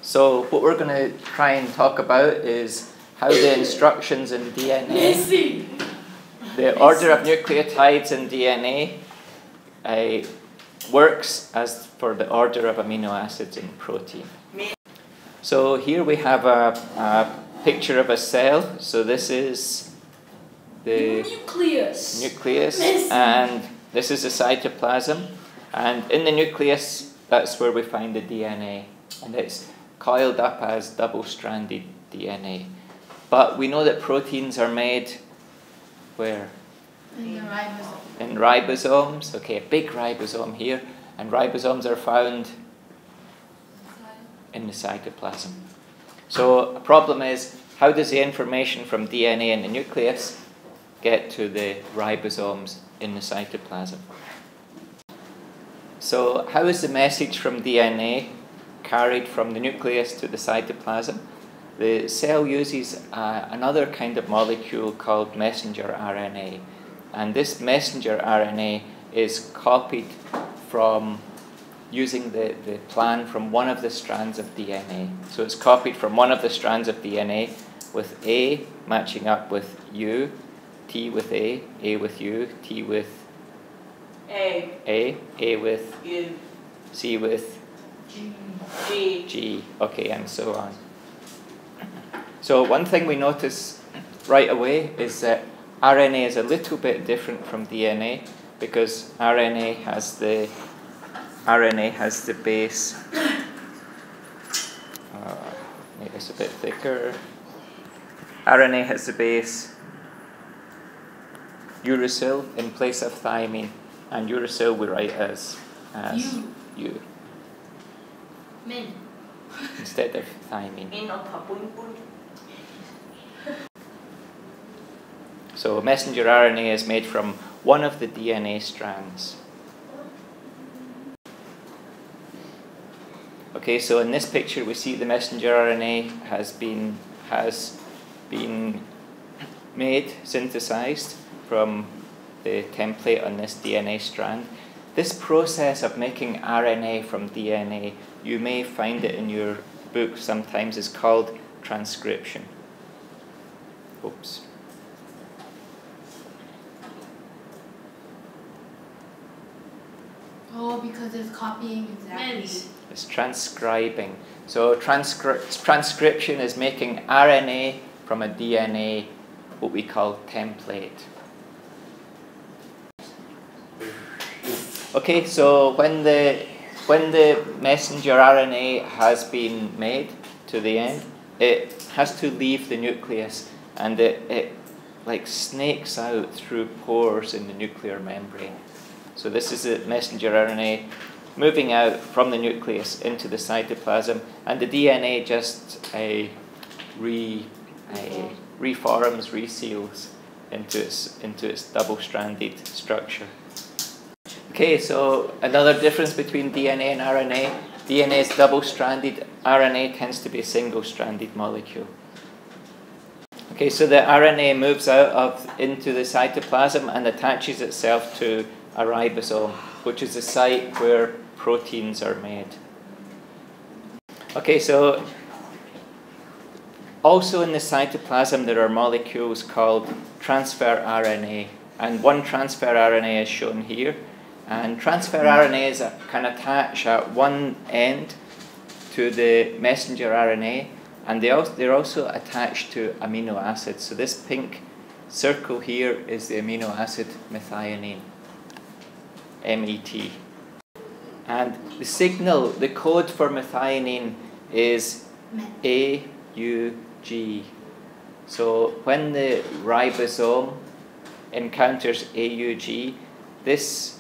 So what we're going to try and talk about is how the instructions in DNA, the order of nucleotides in DNA, works as for the order of amino acids in protein. So here we have a picture of a cell. So this is the nucleus, and this is the cytoplasm. And in the nucleus, that's where we find the DNA, and it's coiled up as double-stranded DNA. But we know that proteins are made where? In the ribosome. In ribosomes. Okay, a big ribosome here, and ribosomes are found in the cytoplasm. So a problem is, how does the information from DNA in the nucleus get to the ribosomes in the cytoplasm? So how is the message from DNA carried from the nucleus to the cytoplasm? The cell uses another kind of molecule called messenger RNA. And this messenger RNA is copied from using the plan from one of the strands of DNA. So it's copied from one of the strands of DNA with A matching up with U, T with A with U, T with A with U, C with G, okay, and so on. So one thing we notice right away is that RNA is a little bit different from DNA, because RNA has the base, make this a bit thicker. RNA has the base uracil in place of thymine, and uracil we write as U Min. instead of thymine. So messenger RNA is made from one of the DNA strands. Okay, so in this picture we see the messenger RNA has been made, synthesized from the template on this DNA strand. This process of making RNA from DNA, you may find it in your book sometimes, is called transcription. Oops. Oh, because it's copying exactly. It's transcribing. So transcription is making RNA from a DNA, what we call template. Okay, so when the messenger RNA has been made to the end, it has to leave the nucleus, and it like snakes out through pores in the nuclear membrane. So this is the messenger RNA moving out from the nucleus into the cytoplasm, and the DNA just reforms, reseals into its double-stranded structure. Okay, so another difference between DNA and RNA. DNA is double-stranded, RNA tends to be a single-stranded molecule. Okay, so the RNA moves into the cytoplasm and attaches itself to a ribosome, which is the site where proteins are made. Okay, so also in the cytoplasm there are molecules called transfer RNA, and one transfer RNA is shown here. And transfer RNAs can attach at one end to the messenger RNA, and they're also attached to amino acids. So this pink circle here is the amino acid methionine, MET. And the signal, the code for methionine is AUG. So when the ribosome encounters AUG, this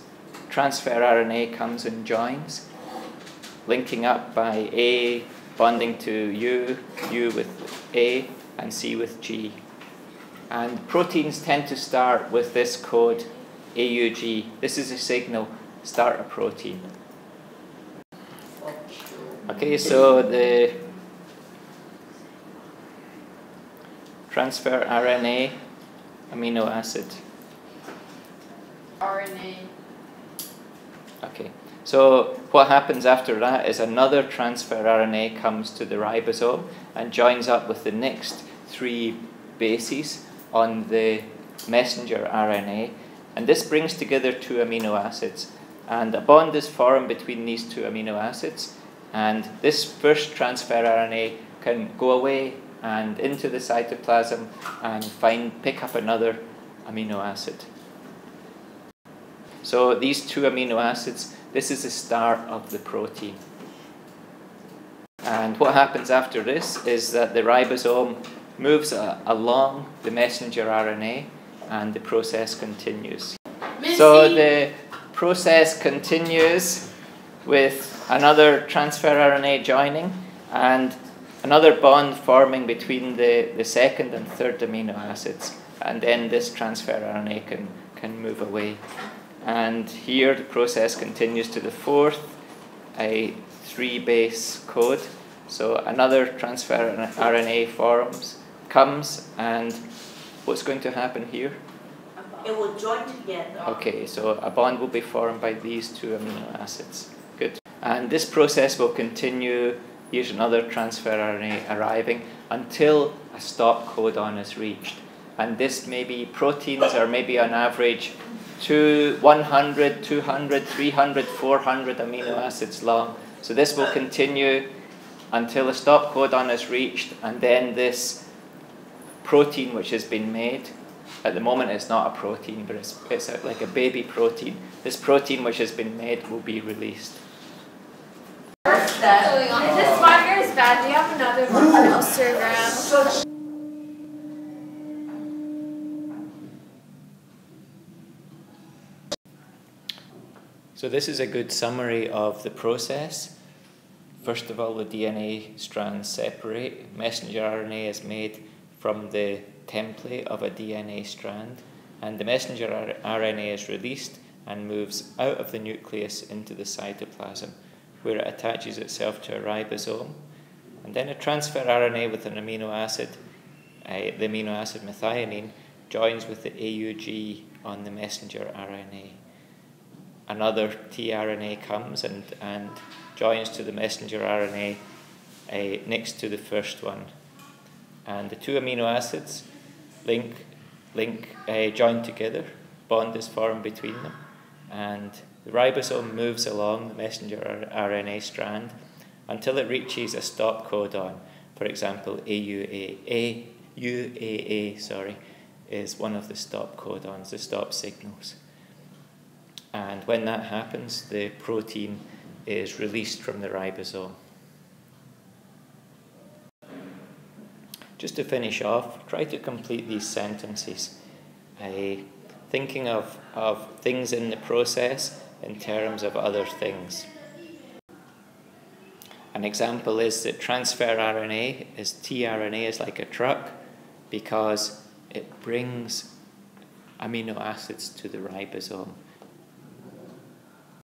transfer RNA comes and joins, linking up by A bonding to U, U with A, and C with G. And proteins tend to start with this code, AUG. This is a signal, start a protein. Okay, so the transfer RNA, amino acid. RNA. Okay, So what happens after that is another transfer RNA comes to the ribosome and joins up with the next 3 bases on the messenger RNA, and this brings together 2 amino acids, and a bond is formed between these 2 amino acids, and this first transfer RNA can go away and into the cytoplasm and pick up another amino acid. So these 2 amino acids, this is the start of the protein. And what happens after this is that the ribosome moves along the messenger RNA and the process continues. So the process continues with another transfer RNA joining and another bond forming between the second and third amino acids, and then this transfer RNA can move away. And here the process continues to the 4th, a 3-base code. So another transfer RNA comes, and what's going to happen here? It will join together. Okay, so a bond will be formed by these 2 amino acids. Good. And this process will continue. Here's another transfer RNA arriving until a stop codon is reached. And this may be proteins are maybe on average 100, 200, 300, 400 amino acids long. So this will continue until a stop codon is reached, and then this protein which has been made, at the moment it's not a protein, but it's like a baby protein. This protein which has been made will be released. What's going on? Is this marker bad? Do you have another one for Instagram? So this is a good summary of the process. First of all, the DNA strands separate. Messenger RNA is made from the template of a DNA strand, and the messenger RNA is released and moves out of the nucleus into the cytoplasm, where it attaches itself to a ribosome. And then a transfer RNA with an amino acid, the amino acid methionine, joins with the AUG on the messenger RNA. Another tRNA comes and joins to the messenger RNA next to the first one. And the 2 amino acids join together, bond is formed between them, and the ribosome moves along the messenger RNA strand until it reaches a stop codon. For example, UAA is one of the stop codons, the stop signals. And when that happens, the protein is released from the ribosome. Just to finish off, try to complete these sentences, thinking of things in the process in terms of other things. An example is that transfer RNA tRNA is like a truck because it brings amino acids to the ribosome.